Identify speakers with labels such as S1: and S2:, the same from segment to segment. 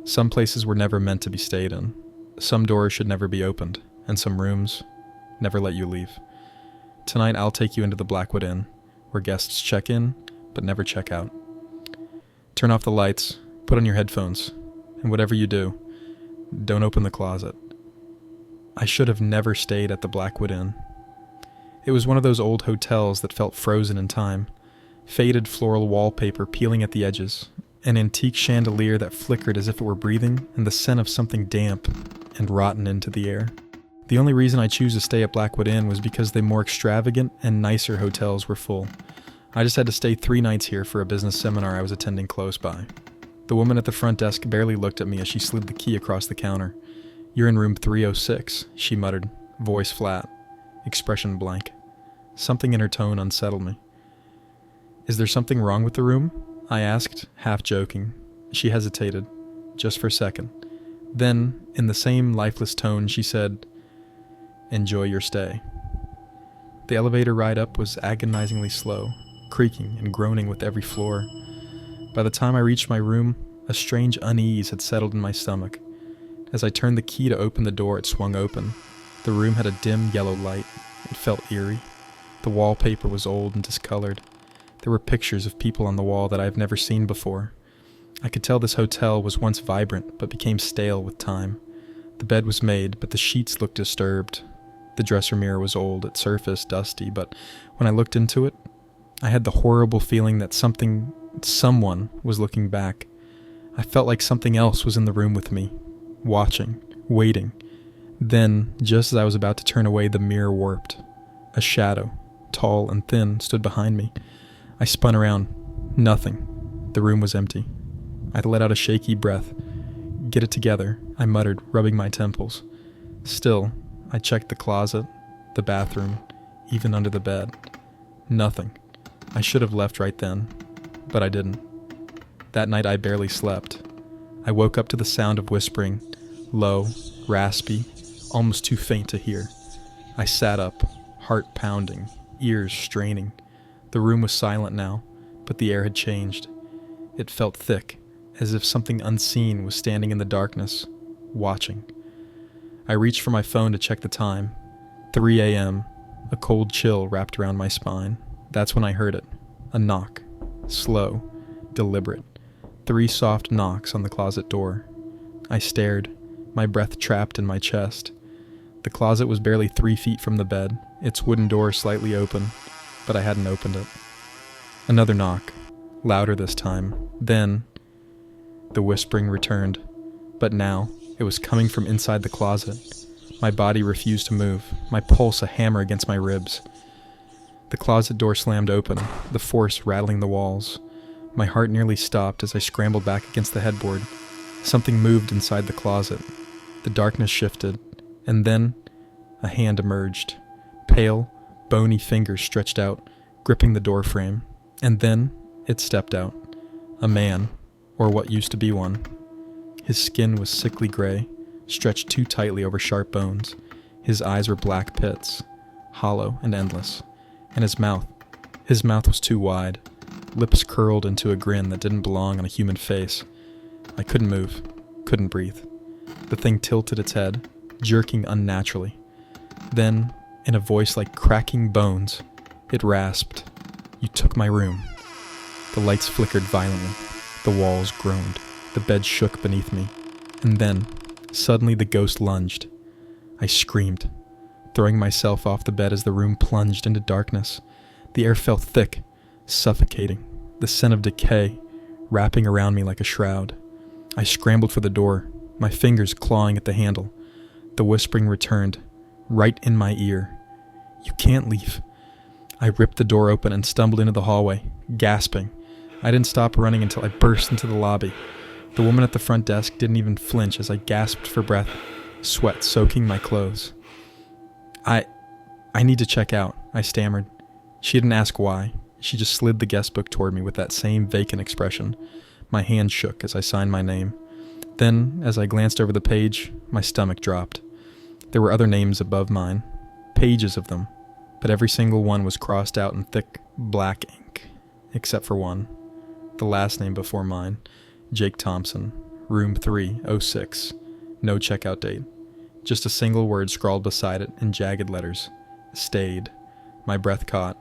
S1: Some places were never meant to be stayed in. Some doors should never be opened, and some rooms never let you leave. Tonight I'll take you into the BlackWood Inn, where guests check in, but never check out. Turn off the lights, put on your headphones, and whatever you do, don't open the closet. I should have never stayed at the BlackWood Inn. It was one of those old hotels that felt frozen in time, faded floral wallpaper peeling at the edges, an antique chandelier that flickered as if it were breathing, and the scent of something damp and rotten into the air. The only reason I choose to stay at BlackWood Inn was because the more extravagant and nicer hotels were full. I just had to stay 3 nights here for a business seminar I was attending close by. The woman at the front desk barely looked at me as she slid the key across the counter. "You're in room 306, she muttered, voice flat, expression blank. Something in her tone unsettled me. "Is there something wrong with the room?" I asked, half joking. She hesitated, just for a second. Then, in the same lifeless tone, she said, "Enjoy your stay." The elevator ride up was agonizingly slow, creaking and groaning with every floor. By the time I reached my room, a strange unease had settled in my stomach. As I turned the key to open the door, it swung open. The room had a dim yellow light. It felt eerie. The wallpaper was old and discolored. There were pictures of people on the wall that I have never seen before. I could tell this hotel was once vibrant, but became stale with time. The bed was made, but the sheets looked disturbed. The dresser mirror was old, its surface dusty, but when I looked into it, I had the horrible feeling that someone was looking back. I felt like something else was in the room with me, watching, waiting. Then, just as I was about to turn away, the mirror warped. A shadow, tall and thin, stood behind me. I spun around. Nothing. The room was empty. I let out a shaky breath. "Get it together," I muttered, rubbing my temples. Still, I checked the closet, the bathroom, even under the bed. Nothing. I should have left right then, but I didn't. That night I barely slept. I woke up to the sound of whispering, low, raspy, almost too faint to hear. I sat up, heart pounding, ears straining. The room was silent now, but the air had changed. It felt thick, as if something unseen was standing in the darkness, watching. I reached for my phone to check the time. 3 a.m. A cold chill wrapped around my spine. That's when I heard it. A knock. Slow. Deliberate. 3 soft knocks on the closet door. I stared, my breath trapped in my chest. The closet was barely 3 feet from the bed, its wooden door slightly open, but I hadn't opened it. Another knock. Louder this time. Then, the whispering returned. But now, it was coming from inside the closet. My body refused to move, my pulse a hammer against my ribs. The closet door slammed open, the force rattling the walls. My heart nearly stopped as I scrambled back against the headboard. Something moved inside the closet. The darkness shifted, and then a hand emerged. Pale, bony fingers stretched out, gripping the doorframe. And then it stepped out. A man, or what used to be one. His skin was sickly gray, stretched too tightly over sharp bones. His eyes were black pits, hollow and endless. And his mouth was too wide, lips curled into a grin that didn't belong on a human face. I couldn't move, couldn't breathe. The thing tilted its head, jerking unnaturally. Then, in a voice like cracking bones, it rasped, "You took my room." The lights flickered violently. The walls groaned. The bed shook beneath me. And then, suddenly the ghost lunged. I screamed, throwing myself off the bed as the room plunged into darkness. The air felt thick, suffocating, the scent of decay wrapping around me like a shroud. I scrambled for the door, my fingers clawing at the handle. The whispering returned, right in my ear. "You can't leave." I ripped the door open and stumbled into the hallway, gasping. I didn't stop running until I burst into the lobby. The woman at the front desk didn't even flinch as I gasped for breath, sweat soaking my clothes. I need to check out," I stammered. She didn't ask why. She just slid the guest book toward me with that same vacant expression. My hand shook as I signed my name. Then, as I glanced over the page, my stomach dropped. There were other names above mine, pages of them, but every single one was crossed out in thick, black ink, except for one. The last name before mine, Jake Thompson, Room 306. No checkout date. Just a single word scrawled beside it in jagged letters. Stayed. My breath caught.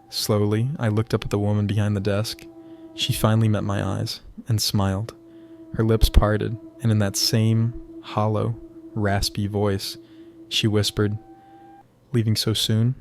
S1: Slowly, I looked up at the woman behind the desk. She finally met my eyes and smiled. Her lips parted, and in that same hollow, raspy voice, she whispered, "Leaving so soon?"